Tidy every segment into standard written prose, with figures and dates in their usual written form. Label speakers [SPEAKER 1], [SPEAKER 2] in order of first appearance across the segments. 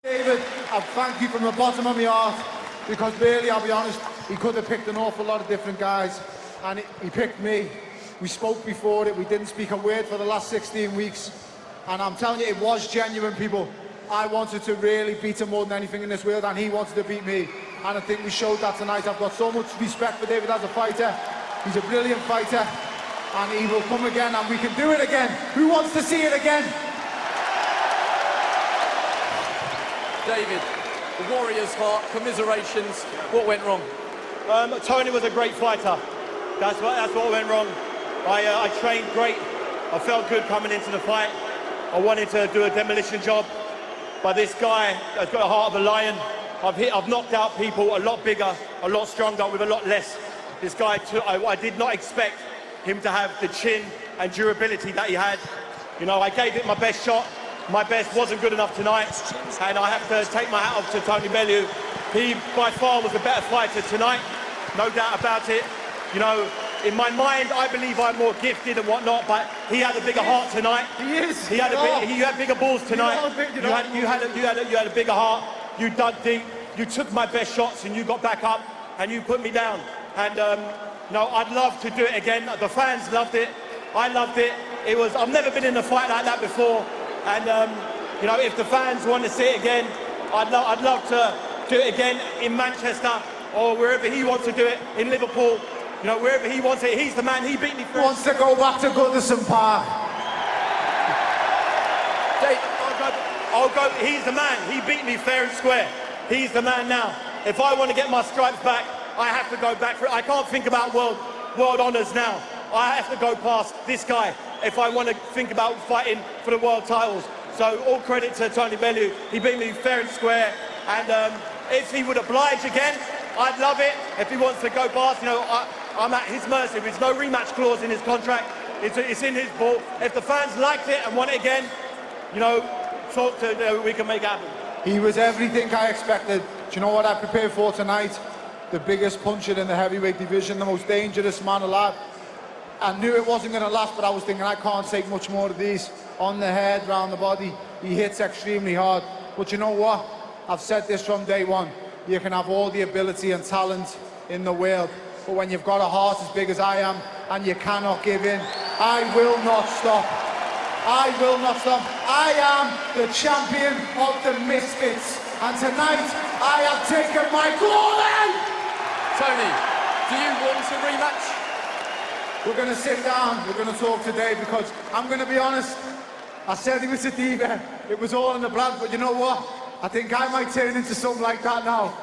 [SPEAKER 1] David, I thank you from the bottom of my heart, because really, I'll be honest, he could have picked an awful lot of different guys, and he picked me. We spoke before it, we didn't speak a word for the last 16 weeks, and I'm telling you, it was genuine, people. I wanted to really beat him more than anything in this world, and he wanted to beat me, and I think we showed that tonight. I've got so much respect for David as a fighter. He's a brilliant fighter, and he will come again, and we can do it again. Who wants to see it again?
[SPEAKER 2] David, the Warrior's heart, commiserations. What went wrong?
[SPEAKER 3] Tony was a great fighter. That's what went wrong. I trained great. I felt good coming into the fight. I wanted to do a demolition job, but this guy has got a heart of a lion. I've knocked out people a lot bigger, a lot stronger, with a lot less. This guy, I did not expect him to have the chin and durability that he had. You know, I gave it my best shot. My best wasn't good enough tonight, and I have to take my hat off to Tony Bellew. He, by far, was a better fighter tonight, no doubt about it. You know, in my mind, I believe I'm more gifted and whatnot, but he had a bigger heart tonight.
[SPEAKER 1] He is.
[SPEAKER 3] He had bigger balls tonight. You had a bigger heart. You dug deep. You took my best shots, and you got back up, and you put me down. And no, I'd love to do it again. The fans loved it. I loved it. I've never been in a fight like that before. And, you know, if the fans want to see it again, I'd love to do it again in Manchester or wherever he wants to do it, in Liverpool. You know, wherever he wants it. He's the man. He beat me first.
[SPEAKER 1] Wants to go back to Goodison Park.
[SPEAKER 3] I'll go. He's the man. He beat me fair and square. He's the man now. If I want to get my stripes back, I have to go back for it. I can't think about world honours now. I have to go past this guy if I want to think about fighting for the world titles. So all credit to Tony Bellew. He beat me fair and square. And if he would oblige again, I'd love it. If he wants to go past, you know, I'm at his mercy. There's no rematch clause in his contract. It's in his ball. If the fans liked it and want it again, you know, we can make it happen.
[SPEAKER 1] He was everything I expected. Do you know what I prepared for tonight? The biggest puncher in the heavyweight division, the most dangerous man alive. I knew it wasn't going to last, but I was thinking I can't take much more of these. On the head, round the body, he hits extremely hard. But you know what? I've said this from day one. You can have all the ability and talent in the world, but when you've got a heart as big as I am, and you cannot give in, I will not stop. I will not stop. I am the champion of the misfits, and tonight I have taken my glory!
[SPEAKER 2] Tony, do you want a rematch?
[SPEAKER 1] We're going to sit down, we're going to talk today, because I'm going to be honest, I said he was a diva, it was all in the blood, but you know what? I think I might turn into something like that now.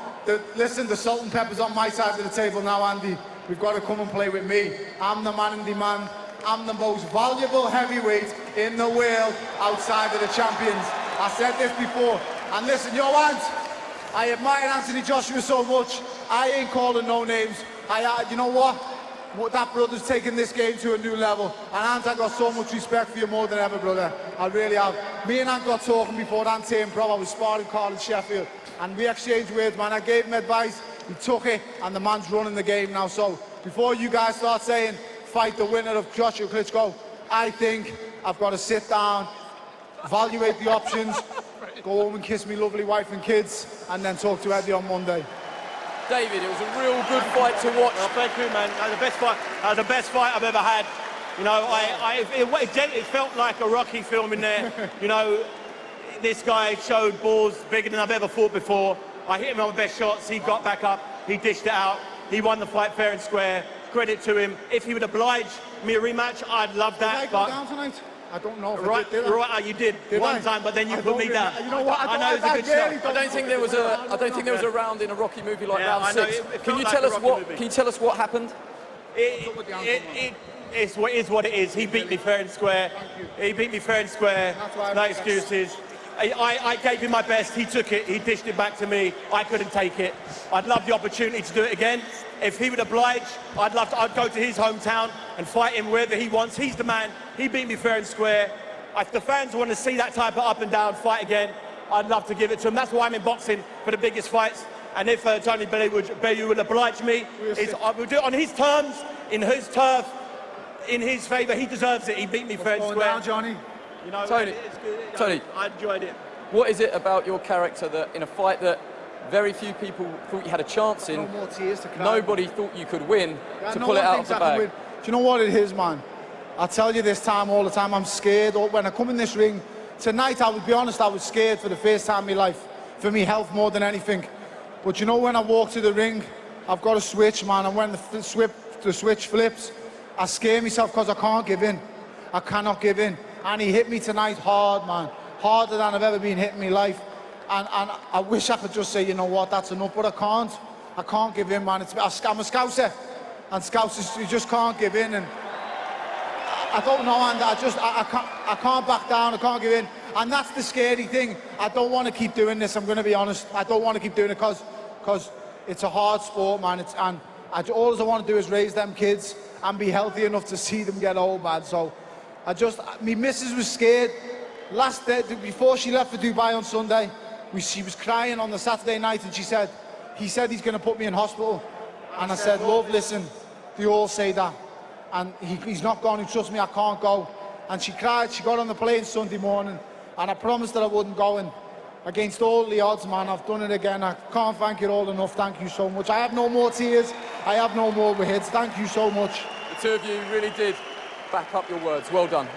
[SPEAKER 1] Listen, the salt and pepper's on my side of the table now, Andy. We've got to come and play with me. I'm the man in demand. I'm the most valuable heavyweight in the world outside of the champions. I said this before, and listen, yo, Ant, I admire Anthony Joshua so much. I ain't calling no names. You know what? That brother's taken this game to a new level, and Ant, I got so much respect for you more than ever, brother. I really have. Me and Ant got talking before Ant turned pro. I was sparring Carl in Sheffield, and we exchanged words, man. I gave him advice, he took it, and the man's running the game now. So before you guys start saying fight the winner of Joshua Klitschko, I think I've got to sit down, evaluate the options, go home and kiss me lovely wife and kids, and then talk to Eddie on Monday.
[SPEAKER 2] David, it was a real good fight to watch.
[SPEAKER 3] Oh, thank you, man. That was the best fight. That was the best fight I've ever had. You know, it felt like a Rocky film in there. You know, this guy showed balls bigger than I've ever fought before. I hit him on my best shots. He got back up. He dished it out. He won the fight fair and square. Credit to him. If he would oblige me a rematch, I'd love that.
[SPEAKER 1] Did I go down tonight? I don't know.
[SPEAKER 3] Right, you did one time, but then you put me down.
[SPEAKER 1] You know what?
[SPEAKER 3] I know it's a good shot.
[SPEAKER 2] I don't think there was a round in a Rocky movie like round 6. Can you tell us what happened?
[SPEAKER 3] It is what it is. He beat me fair and square. He beat me fair and square. No excuses. I gave him my best. He took it. He dished it back to me. I couldn't take it. I'd love the opportunity to do it again. If he would oblige, I'd go to his hometown and fight him wherever he wants. He's the man. He beat me fair and square. If the fans want to see that type of up and down fight again, I'd love to give it to him. That's why I'm in boxing, for the biggest fights. And if Tony Bellew would oblige me, we'll do it on his terms, in his turf, in his favour. He deserves it. He beat me fair and square.
[SPEAKER 1] Down, Johnny.
[SPEAKER 3] You know,
[SPEAKER 2] Tony,
[SPEAKER 3] it's good.
[SPEAKER 2] Tony,
[SPEAKER 3] I enjoyed it.
[SPEAKER 2] What is it about your character that in a fight that very few people thought you had a chance in,
[SPEAKER 1] No more tears to cry.
[SPEAKER 2] nobody thought you could win to
[SPEAKER 1] no
[SPEAKER 2] pull it
[SPEAKER 1] one
[SPEAKER 2] out of
[SPEAKER 1] thinks
[SPEAKER 2] the
[SPEAKER 1] I can
[SPEAKER 2] bag?
[SPEAKER 1] win. Do you know what it is, man? I tell you this time all the time, I'm scared. When I come in this ring, tonight, I would be honest, I was scared for the first time in my life, for me health more than anything. But you know, when I walk to the ring, I've got a switch, man, and when the switch flips, I scare myself because I can't give in. I cannot give in. And he hit me tonight hard, man. Harder than I've ever been hit in my life. And I wish I could just say, you know what, that's enough, but I can't. I can't give in, man. I'm a Scouser, and Scousers, you just can't give in. And I don't know, and I can't back down, I can't give in. And that's the scary thing. I don't want to keep doing this, I'm going to be honest. I don't want to keep doing it because it's a hard sport, man. All I want to do is raise them kids and be healthy enough to see them get old, man. So my missus was scared. Last day, before she left for Dubai on Sunday, she was crying on the Saturday night, and he said he's going to put me in hospital. And I said, love, listen, they all say that. And he's not gone, he trusts me, I can't go. And she cried, she got on the plane Sunday morning, and I promised that I wouldn't go. And against all the odds, man, I've done it again. I can't thank you all enough, thank you so much. I have no more tears, I have no more hits, thank you so much.
[SPEAKER 2] The two of you really did back up your words, well done.